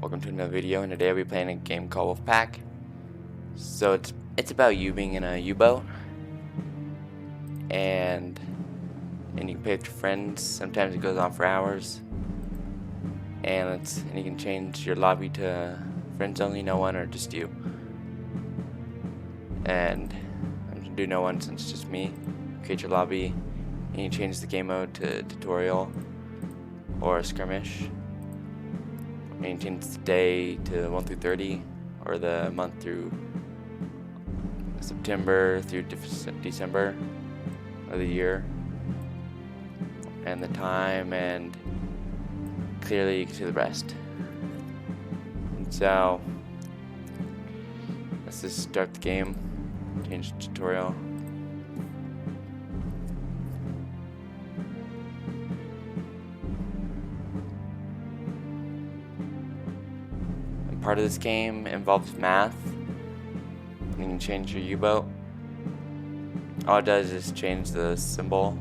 Welcome to another video, and today I'll be playing a game called Wolfpack. So it's about you being in a U-boat, and you can play with your friends. Sometimes it goes on for hours, and you can change your lobby to friends only, no one, or just you. And I'm gonna do no one since it's just me. Create your lobby, and you change the game mode to tutorial or skirmish. And you change the day to 1 through 30, or the month through September through December of the year, and the time, and clearly you can see the rest. And so let's just start the game, change the tutorial. And part of this game involves math. You can change your U-boat. All it does is change the symbol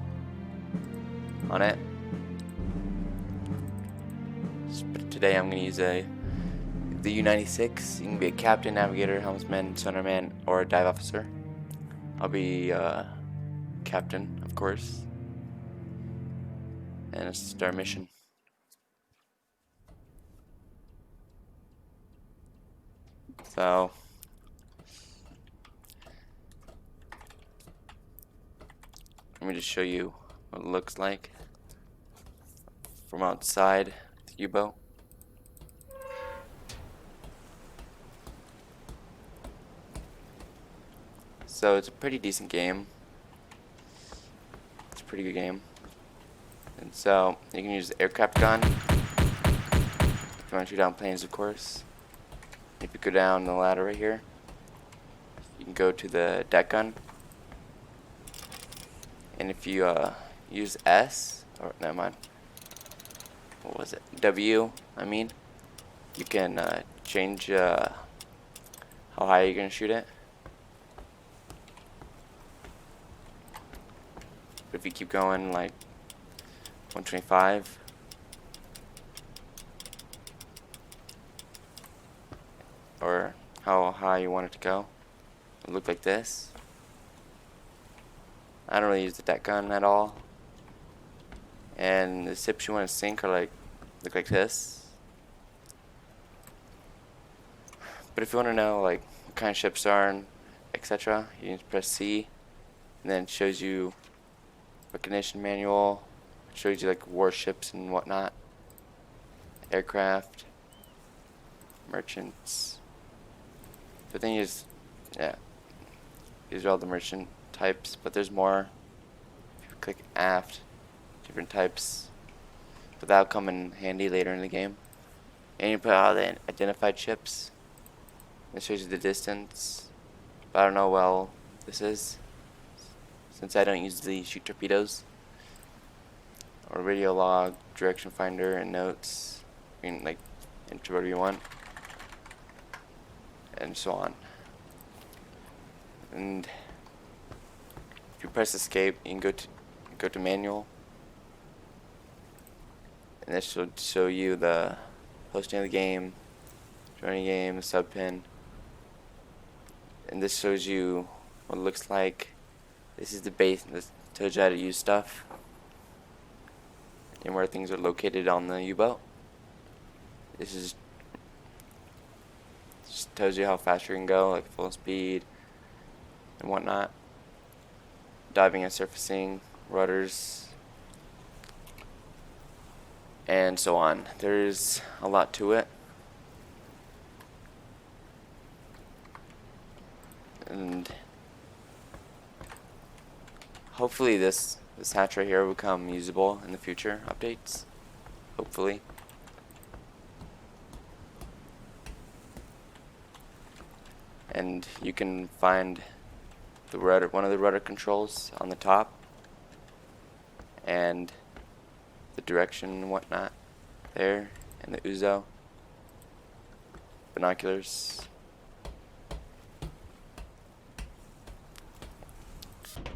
on it. But today I'm going to use the U-96. You can be a captain, navigator, helmsman, sonarman, or a dive officer. I'll be captain, of course. And let's start mission. So let me just show you what it looks like from outside the U-boat. So it's a pretty decent game. It's a pretty good game. And so you can use the aircraft gun if you want to shoot down planes, of course. If you go down the ladder right here, you can go to the deck gun. And if you use S, or never mind, what was it? W, I mean, you can change how high you're gonna shoot it. But if you keep going like 125, or how high you want it to go, it'll look like this. I don't really use the deck gun at all. And the ships you want to sink are look like this. But if you want to know like what kind of ships are and etc., you can press C, and then it shows you recognition manual. It shows you like warships and whatnot, aircraft, merchants. The thing is, yeah, these are all the merchant types, but there's more. If you click aft, different types, but that'll come in handy later in the game. And you put all the identified ships. It shows you the distance, but I don't know well this is, since I don't usually shoot torpedoes. Or radio log, direction finder, and notes. You can like enter whatever you want, and so on. And if you press escape, you can go to manual, and this will show you the hosting of the game, joining game, the sub pin, and this shows you what it looks like. This is the base. This tells you how to use stuff and where things are located on the U-boat. This is just tells you how fast you can go, like full speed and whatnot. Diving and surfacing, rudders, and so on. There's a lot to it. And hopefully this hatch right here will become usable in the future updates. Hopefully. And you can find the rudder, one of the rudder controls on the top, and the direction and whatnot there, and the Uzo binoculars.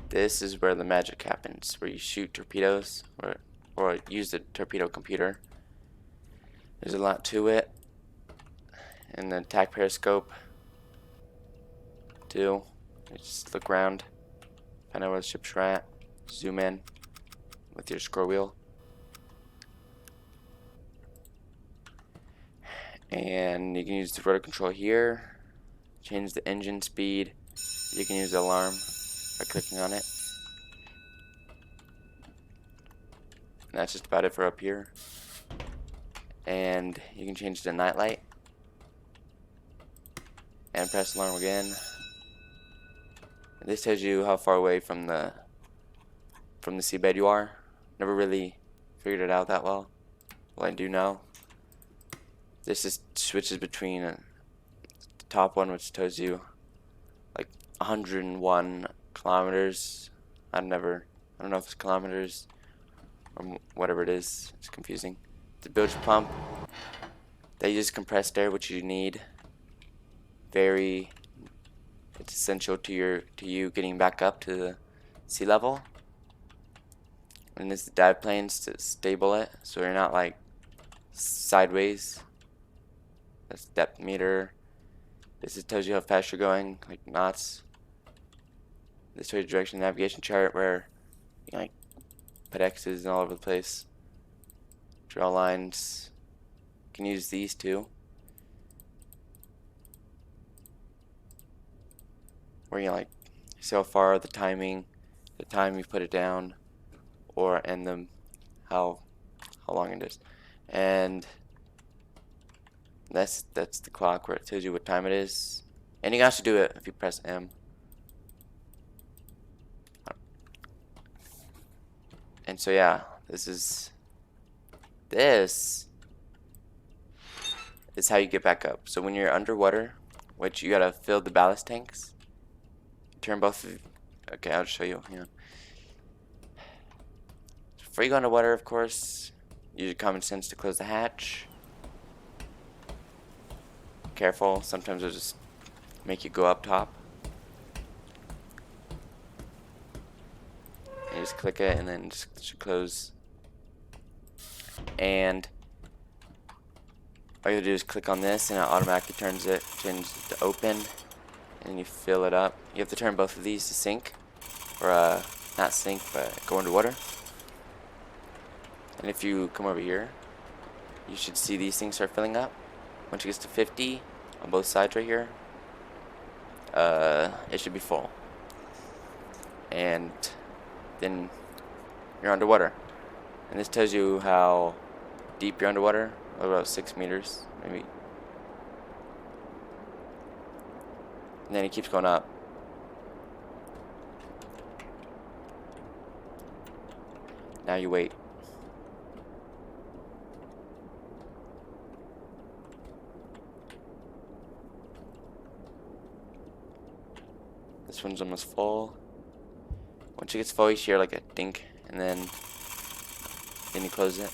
This is where the magic happens, where you shoot torpedoes or use the torpedo computer. There's a lot to it. And then attack periscope. 2. Just look around, find out where the ships are at. Zoom in with your scroll wheel. And you can use the rotor control here. Change the engine speed. You can use the alarm by clicking on it. And that's just about it for up here. And you can change the night light. And press alarm again. And this tells you how far away from the seabed you are. Never really figured it out that well. Well, I do now. This just switches between the top one, which tells you like 101 kilometers. I don't know if it's kilometers or whatever it is. It's confusing. The bilge pump, they use compressed air, which you need. It's essential to you getting back up to the sea level. And this is the dive planes to stable it, so you're not like sideways. That's the depth meter. This just tells you how fast you're going, like knots. This shows you direction navigation chart where you can, like, put X's all over the place. Draw lines. You can use these too. Where you like see how far, the timing, the time you put it down, and how long it is. And that's the clock where it tells you what time it is. And you can also do it if you press M. And so yeah, this is how you get back up. So when you're underwater, which you gotta fill the ballast tanks, turn both of, okay, I'll show you. Yeah. Before you go underwater, of course, use your common sense to close the hatch. Careful, sometimes it'll just make you go up top. And you just click it and then just close. And all you do is click on this and it automatically changes it to open, and you fill it up. You have to turn both of these to sink, or not sink, but go underwater. And if you come over here, you should see these things start filling up. Once it gets to 50 on both sides right here, it should be full. And then you're underwater. And this tells you how deep you're underwater, about 6 meters, maybe. And then it keeps going up. Now you wait. This one's almost full. Once it gets full, you hear like a dink, and then you close it.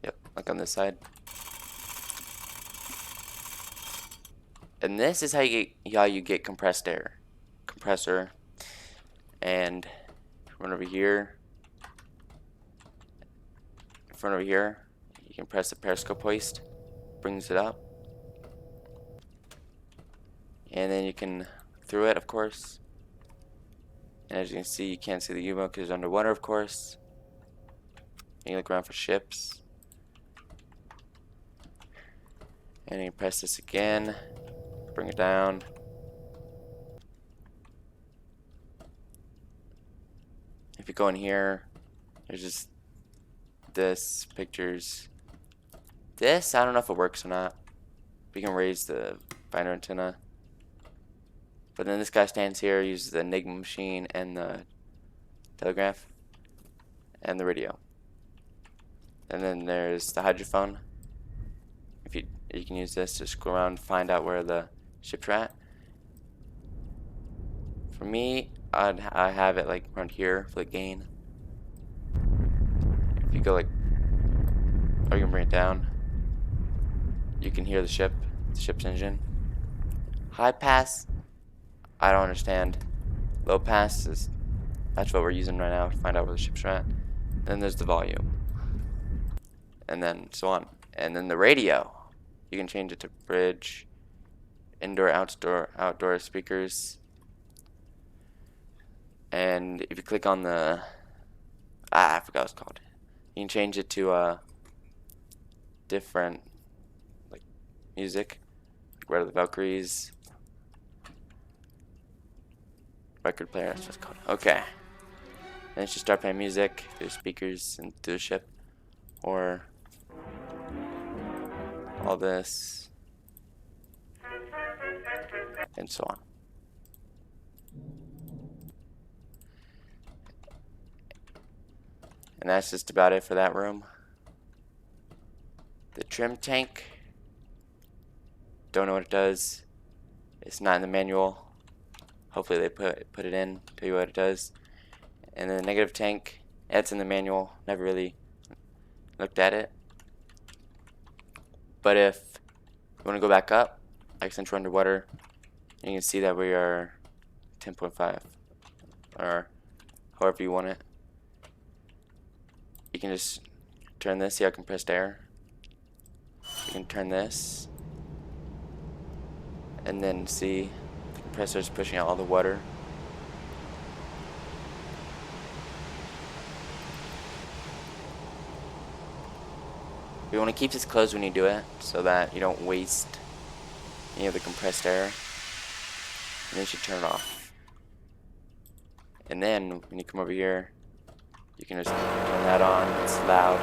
Yep, like on this side. And this is how you get compressed air. Compressor. And run over here. Run over here. You can press the periscope hoist. Brings it up. And then you can through it, of course. And as you can see, you can't see the U-boat because it's underwater, of course. And you look around for ships. And you press this again. Bring it down. If you go in here, there's just this, pictures. This, I don't know if it works or not. You can raise the finder antenna. But then this guy stands here, uses the Enigma machine and the telegraph and the radio. And then there's the hydrophone. If you can use this to scroll around and find out where the ships are at. For me, I have it like around here for the gain. If you go like, or you can bring it down, you can hear the ship's engine. High pass, I don't understand. Low pass that's what we're using right now to find out where the ships are at. And then there's the volume. And then so on. And then the radio, you can change it to bridge, indoor, outdoor speakers. And if you click on the, I forgot what it's called. You can change it to different like music. Where are the Valkyries? Record player, that's what it's called. Okay. Then you should start playing music through speakers and through the ship. Or all this. And so on. And that's just about it for that room. The trim tank. Don't know what it does. It's not in the manual. Hopefully they put it in, tell you what it does. And then the negative tank, it's in the manual. Never really looked at it. But if you want to go back up, like since we're underwater, you can see that we are 10.5 or however you want it. You can just turn this, see how compressed air. You can turn this and then see the compressor is pushing out all the water. You want to keep this closed when you do it so that you don't waste any of the compressed air. And then you should turn it off. And then when you come over here, you can just turn that on. It's loud.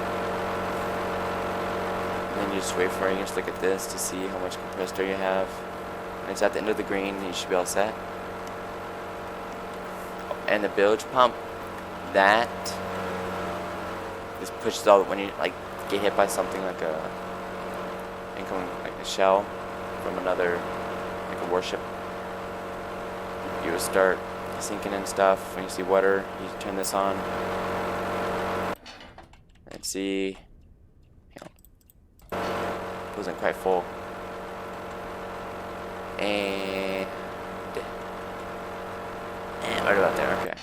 And then you just wait for it. You just look at this to see how much compressed air you have. When it's at the end of the green, you should be all set. And the bilge pump, that just pushes all when you like get hit by something like a incoming like a shell from another like a warship. You will start sinking in stuff. When you see water, you turn this on and see, it wasn't quite full. And right about there, okay.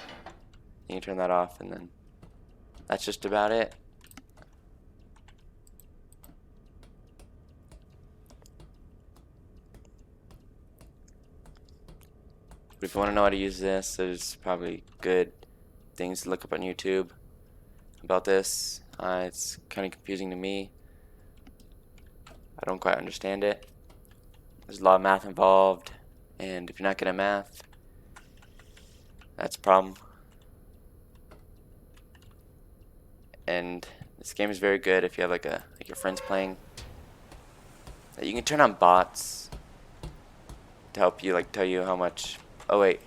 You can turn that off, and then that's just about it. But if you want to know how to use this, there's probably good things to look up on YouTube about this. It's kind of confusing to me. I don't quite understand it. There's a lot of math involved, and if you're not good at math, that's a problem. And this game is very good if you have like your friends playing. You can turn on bots to help you, like tell you how much. Oh wait,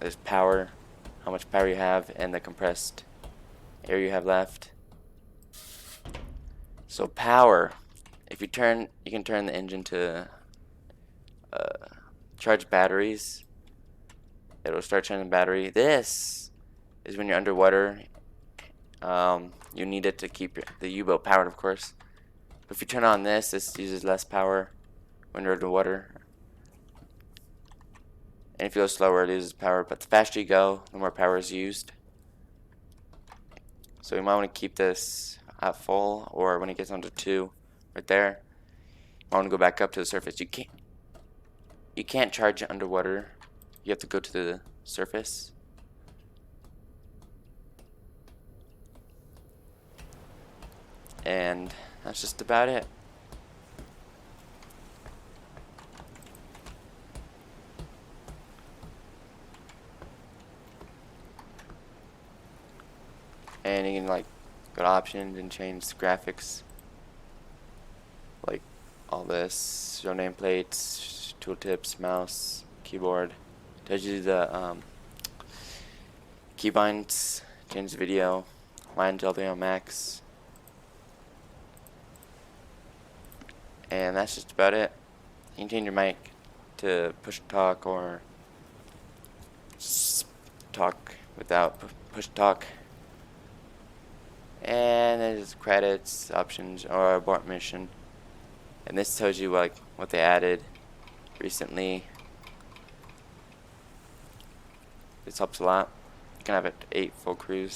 there's power, how much power you have, and the compressed air you have left. So power, if you can turn the engine to charge batteries. It'll start charging the battery. This is when you're underwater. You need it to keep the U-boat powered, of course. But if you turn on this uses less power when you're underwater. And if you go slower, it loses power. But the faster you go, the more power is used. So you might want to keep this at full, or when it gets down to 2, right there, you want to go back up to the surface. You can't charge it underwater. You have to go to the surface. And that's just about it. And you can like go to options and change the graphics, like all this, show nameplates, tooltips, mouse, keyboard. Tells you the keybinds, change the video, mine's all the way on max. And that's just about it. You can change your mic to push to talk or talk without push to talk. And there's credits, options, or abort mission. And this tells you like what they added recently. This helps a lot. You can have it 8 full crews.